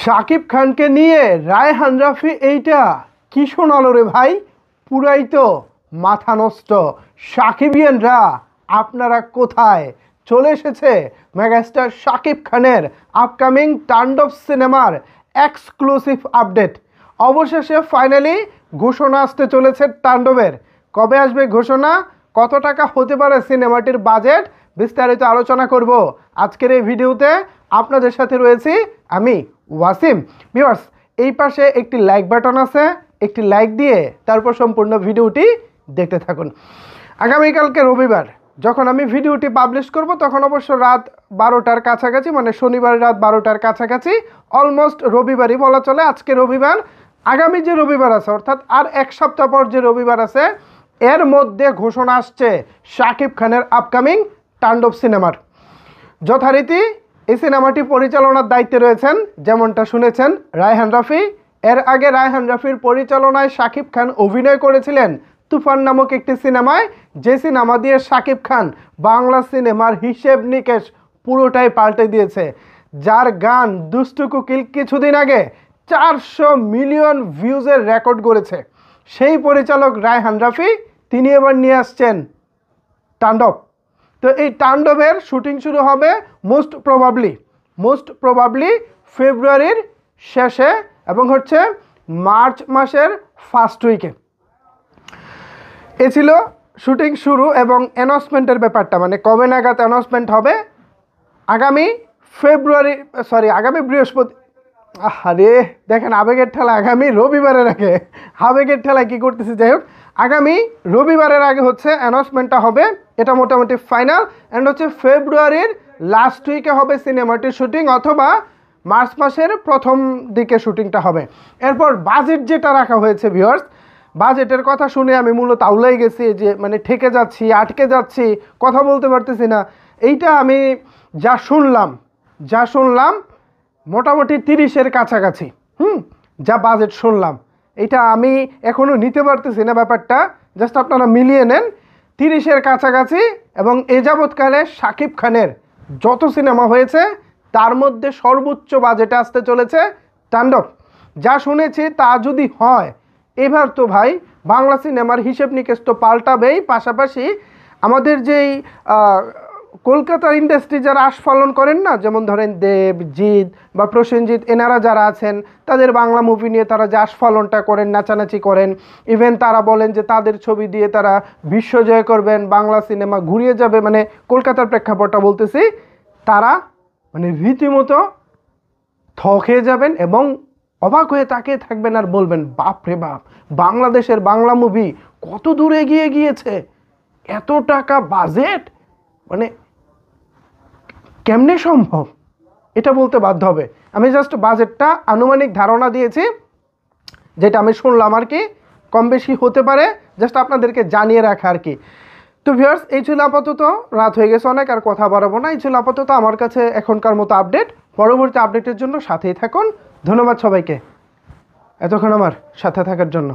শাকিব খানকে নিয়ে রায়হান রাফি এইটা কি শোনালো রে ভাই, পুরাই তো মাথা নষ্ট। সাকিবিয়ানরা আপনারা কোথায়? চলে এসেছে মেগাস্টার শাকিব খানের আপকামিং তাণ্ডব সিনেমার এক্সক্লুসিভ আপডেট। অবশেষে ফাইনালি ঘোষণা আসতে চলেছে তাণ্ডবের। কবে আসবে ঘোষণা, কত টাকা হতে পারে সিনেমাটির বাজেট, বিস্তারিত আলোচনা করব আজকের এই ভিডিওতে। আপনাদের সাথে রয়েছি আমি ওয়াসিম। ভিউয়ার্স, এই পাশে একটি লাইক বাটন আছে, একটি লাইক দিয়ে তারপর সম্পূর্ণ ভিডিওটি দেখতে থাকুন। আগামীকালকে রবিবার যখন আমি ভিডিওটি পাবলিশ করব তখন অবশ্য রাত 12টার কাছাকাছি, মানে শনিবার রাত 12টার কাছাকাছি, অলমোস্ট রবিবারই বলা চলে। আজকে রবিবার, আগামী যে রবিবার আছে অর্থাৎ আর এক সপ্তাহ পর যে রবিবার আছে, এর মধ্যে ঘোষণা আসছে শাকিব খানের আপকামিং তাণ্ডব সিনেমার। যথারীতি এই সিনেমাটি পরিচালনার দায়িত্বে রয়েছেন, যেমনটা শুনেছেন, রায়হান রাফি। এর আগে রায়হান রাফির পরিচালনায় শাকিব খান অভিনয় করেছিলেন তুফান নামক একটি সিনেমায়, যে সিনেমা দিয়ে শাকিব খান বাংলা সিনেমার হিসেব নিকেশ পুরোটাই পাল্টে দিয়েছে। যার গান দুষ্টু কোকিল কিছুদিন আগে 400 মিলিয়ন ভিউজের রেকর্ড করেছে। সেই পরিচালক রায়হান রাফি, তিনি এবার নিয়ে আসছেন তাণ্ডব। তো এই তাণ্ডবের শুটিং শুরু হবে মোস্ট প্রবাবলি ফেব্রুয়ারির শেষে এবং মার্চ মাসের ফার্স্ট উইকে। এ ছিল শুটিং শুরু এবং অ্যানাউন্সমেন্টের ব্যাপারটা, মানে কবে নাগাদ অ্যানাউন্সমেন্ট হবে। আগামী বৃহস্পতি, আরে দেখেন আবেগের ঠেলা, আগামী রবিবারের আগে, আবেগের ঠেলায় কী করতেছি, যাই হোক, আগামী রবিবারের আগে অ্যানাউন্সমেন্টটা হবে। এটা মোটামুটি ফাইনাল। অ্যান্ড ফেব্রুয়ারির লাস্ট উইকে হবে সিনেমাটির শুটিং, অথবা মার্চ মাসের প্রথম দিকে শুটিংটা হবে। এরপর বাজেট যেটা রাখা হয়েছে ভিউয়ার্স, বাজেটের কথা শুনে আমি মূলত আউলাই গেছি, যে মানে ঠেকে যাচ্ছি, আটকে যাচ্ছি, কথা বলতে পারতেছি না। এইটা আমি যা শুনলাম মোটামুটি 30-এর কাছাকাছি, যা বাজেট শুনলাম। এটা আমি এখনও নিতে পারতেছি না ব্যাপারটা, জাস্ট আপনারা মিলিয়ে নেন। 30-এর কাছাকাছি। এবং এ যাবৎকালে শাকিব খানের যত সিনেমা হয়েছে তার মধ্যে সর্বোচ্চ বাজেটে আসতে চলেছে তাণ্ডব। যা শুনেছি তা যদি হয়, এবার তো ভাই বাংলা সিনেমার হিসেব নিকেশ তো পাল্টাবেই। পাশাপাশি আমাদের যেই কলকাতার ইন্ডাস্ট্রি যারা আস্ফালন করেন না, যেমন ধরেন দেব, জিৎ বা প্রসেনজিৎ, এনারা যারা আছেন, তাদের বাংলা মুভি নিয়ে তারা যে আস্ফালনটা করেন, নাচানাচি করেন, ইভেন তারা বলেন যে তাদের ছবি দিয়ে তারা বিশ্বজয় করবেন, বাংলা সিনেমা ঘুরিয়ে যাবে, মানে কলকাতার প্রেক্ষাপটটা বলতেছি, তারা মানে রীতিমতো খেয়ে যাবেন এবং অবাক হয়ে তাকিয়ে থাকবেন আর বলবেন, বাপ রে বাপ, বাংলাদেশের বাংলা মুভি কত দূর এগিয়ে গিয়েছে, এত টাকা বাজেট, মানে কেমনে সম্ভব, এটা বলতে বাধ্য হবে। আমি জাস্ট বাজেটটা আনুমানিক ধারণা দিয়েছি, যেটা আমি শুনলাম আর কি, কম বেশি হতে পারে, জাস্ট আপনাদেরকে জানিয়ে রাখা আর কি। তো ভিউয়ার্স, এই ছিল আপাতত, রাত হয়ে গেছে অনেক, আর কথা বাড়াবো না। এই ছিল আপাতত আমার কাছে এখনকার মতো আপডেট। পরবর্তী আপডেটের জন্য সাথেই থাকুন। ধন্যবাদ সবাইকে এতক্ষণ আমার সাথে থাকার জন্য।